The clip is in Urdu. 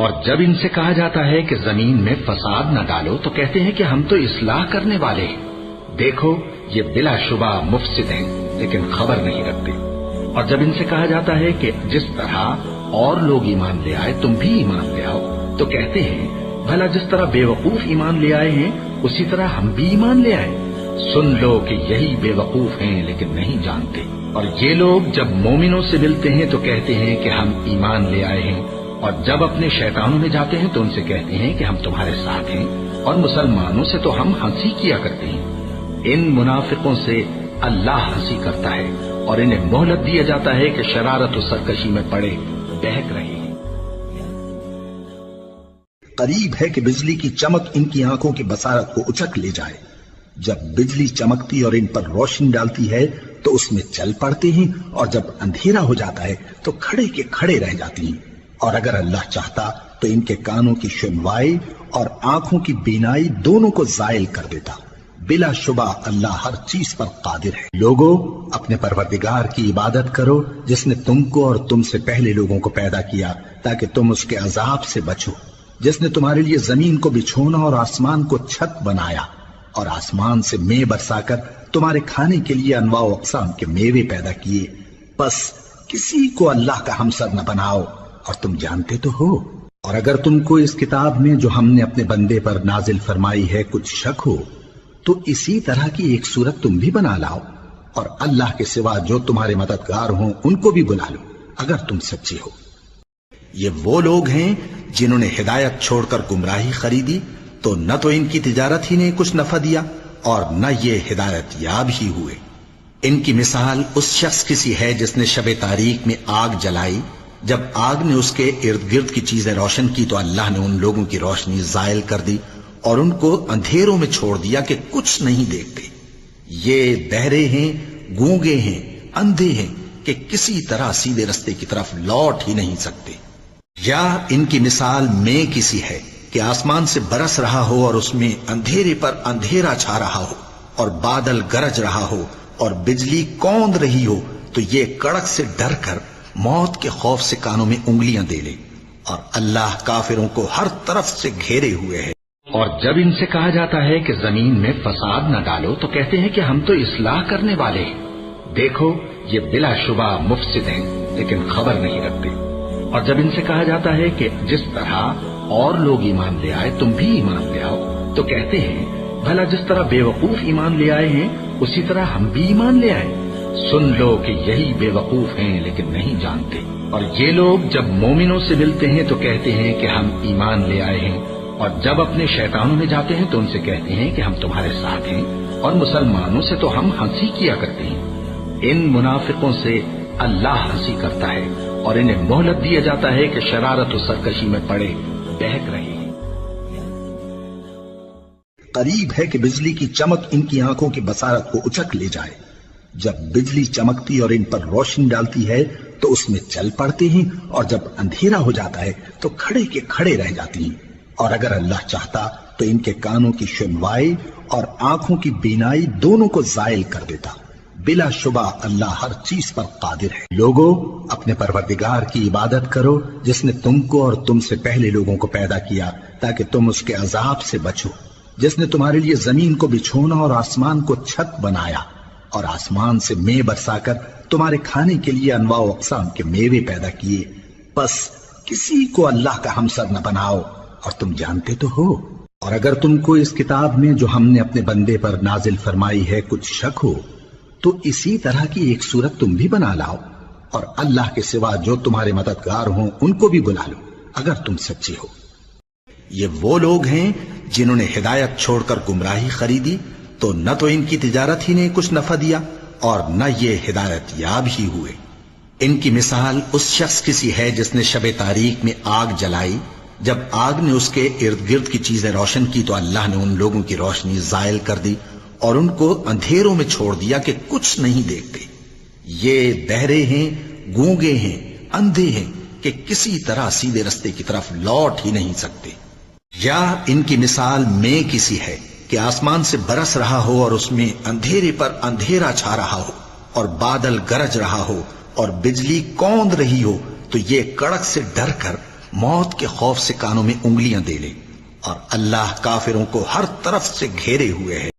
اور جب ان سے کہا جاتا ہے کہ زمین میں فساد نہ ڈالو تو کہتے ہیں کہ ہم تو اصلاح کرنے والے ہیں. دیکھو یہ بلا شبہ مفسد ہیں لیکن خبر نہیں رکھتے. اور جب ان سے کہا جاتا ہے کہ جس طرح اور لوگ ایمان لے آئے تم بھی ایمان لے آؤ تو کہتے ہیں بھلا جس طرح بے وقوف ایمان لے آئے ہیں اسی طرح ہم بھی ایمان لے آئے. سن لو کہ یہی بے وقوف ہیں لیکن نہیں جانتے. اور یہ لوگ جب مومنوں سے ملتے ہیں تو کہتے ہیں کہ ہم ایمان لے آئے ہیں اور جب اپنے شیطانوں میں جاتے ہیں تو ان سے کہتے ہیں کہ ہم تمہارے ساتھ ہیں اور مسلمانوں سے تو ہم ہنسی کیا کرتے ہیں. ان منافقوں سے اللہ ہنسی کرتا ہے اور انہیں مہلت دیا جاتا ہے کہ شرارت و سرکشی میں پڑے بہک رہے ہیں. قریب ہے کہ بجلی کی چمک ان کی آنکھوں کی بصارت کو اچک لے جائے. جب بجلی چمکتی اور ان پر روشنی ڈالتی ہے تو اس میں چل پڑتے ہیں اور جب اندھیرا ہو جاتا ہے تو کھڑے کے کھڑے رہ جاتی ہیں. اور اگر اللہ چاہتا تو ان کے کانوں کی سنوائی اور آنکھوں کی بینائی دونوں کو زائل کر دیتا. بلا شبہ اللہ ہر چیز پر قادر ہے. لوگوں اپنے پروردگار کی عبادت کرو جس نے تم کو اور تم سے پہلے لوگوں کو پیدا کیا تاکہ تم اس کے عذاب سے بچو. جس نے تمہارے لیے زمین کو بچھونا اور آسمان کو چھت بنایا اور آسمان سے مے برسا کر تمہارے کھانے کے لیے انواع و اقسام کے میوے پیدا کیے. بس کسی کو اللہ کا ہمسر نہ بناؤ اور تم جانتے تو ہو. اور اگر تم کو اس کتاب میں جو ہم نے اپنے بندے پر نازل فرمائی ہے کچھ شک ہو تو اسی طرح کی ایک صورت تم بھی بنا لاؤ اور اللہ کے سوا جو تمہارے مددگار ہوں ان کو بھی بلا لو اگر تم سچے ہو. یہ وہ لوگ ہیں جنہوں نے ہدایت چھوڑ کر گمراہی خریدی تو نہ تو ان کی تجارت ہی نے کچھ نفع دیا اور نہ یہ ہدایت یاب ہی ہوئے. ان کی مثال اس شخص کی سی ہے جس نے شب تاریک میں آگ جلائی. جب آگ نے اس کے ارد گرد کی چیزیں روشن کی تو اللہ نے ان لوگوں کی روشنی زائل کر دی اور ان کو اندھیروں میں چھوڑ دیا کہ کچھ نہیں دیکھتے. یہ بہرے ہیں، گونگے ہیں، اندھے ہیں کہ کسی طرح سیدھے رستے کی طرف لوٹ ہی نہیں سکتے. یا ان کی مثال میں کسی ہے کہ آسمان سے برس رہا ہو اور اس میں اندھیرے پر اندھیرا چھا رہا ہو اور بادل گرج رہا ہو اور بجلی کوند رہی ہو تو یہ کڑک سے ڈر کر موت کے خوف سے کانوں میں انگلیاں دے لے. اور اللہ کافروں کو ہر طرف سے گھیرے ہوئے ہے. اور جب ان سے کہا جاتا ہے کہ زمین میں فساد نہ ڈالو تو کہتے ہیں کہ ہم تو اصلاح کرنے والے ہیں. دیکھو یہ بلا شبہ مفسد ہیں لیکن خبر نہیں رکھتے. اور جب ان سے کہا جاتا ہے کہ جس طرح اور لوگ ایمان لے آئے تم بھی ایمان لے آؤ تو کہتے ہیں بھلا جس طرح بے وقوف ایمان لے آئے ہیں اسی طرح ہم بھی ایمان لے آئے. سن لو کہ یہی بے وقوف ہیں لیکن نہیں جانتے. اور یہ لوگ جب مومنوں سے ملتے ہیں تو کہتے ہیں کہ ہم ایمان لے آئے ہیں اور جب اپنے شیطانوں میں جاتے ہیں تو ان سے کہتے ہیں کہ ہم تمہارے ساتھ ہیں اور مسلمانوں سے تو ہم ہنسی کیا کرتے ہیں. ان منافقوں سے اللہ ہنسی کرتا ہے اور انہیں مہلت دیا جاتا ہے کہ شرارت و سرکشی میں پڑے بہک رہے ہیں. قریب ہے کہ بجلی کی چمک ان کی آنکھوں کی بصارت کو اچک لے جائے. جب بجلی چمکتی اور ان پر روشنی ڈالتی ہے تو اس میں چل پڑتے ہیں اور جب اندھیرا ہو جاتا ہے تو کھڑے کے کھڑے رہ جاتی ہیں. اور اگر اللہ چاہتا تو ان کے کانوں کی سنوائی اور آنکھوں کی بینائی دونوں کو زائل کر دیتا. بلا شبہ اللہ ہر چیز پر قادر ہے. لوگوں اپنے پروردگار کی عبادت کرو جس نے تم کو اور تم سے پہلے لوگوں کو پیدا کیا تاکہ تم اس کے عذاب سے بچو. جس نے تمہارے لیے زمین کو بچھونا اور آسمان کو چھت بنایا اور آسمان سے مے برسا کر تمہارے کھانے کے لیے انواع و اقسام کے میوے پیدا کیے. بس کسی کو اللہ کا ہمسر نہ بناؤ اور تم جانتے تو ہو. اور اگر تم کو اس کتاب میں جو ہم نے اپنے بندے پر نازل فرمائی ہے کچھ شک ہو تو اسی طرح کی ایک صورت تم بھی بنا لاؤ اور اللہ کے سوا جو تمہارے مددگار ہوں ان کو بھی بلا لو اگر تم سچے ہو. یہ وہ لوگ ہیں جنہوں نے ہدایت چھوڑ کر گمراہی خریدی تو نہ تو ان کی تجارت ہی نے کچھ نفع دیا اور نہ یہ ہدایت یاب ہی ہوئے. ان کی مثال اس شخص کی سی ہے جس نے شب تاریک میں آگ جلائی. جب آگ نے اس کے ارد گرد کی چیزیں روشن کی تو اللہ نے ان لوگوں کی روشنی زائل کر دی اور ان کو اندھیروں میں چھوڑ دیا کہ کچھ نہیں دیکھتے. یہ بہرے ہیں، گونگے ہیں، اندھے ہیں کہ کسی طرح سیدھے رستے کی طرف لوٹ ہی نہیں سکتے. یا ان کی مثال میں کسی ہے کہ آسمان سے برس رہا ہو اور اس میں اندھیرے پر اندھیرا چھا رہا ہو اور بادل گرج رہا ہو اور بجلی کوند رہی ہو تو یہ کڑک سے ڈر کر موت کے خوف سے کانوں میں انگلیاں دے لے، اور اللہ کافروں کو ہر طرف سے گھیرے ہوئے ہے۔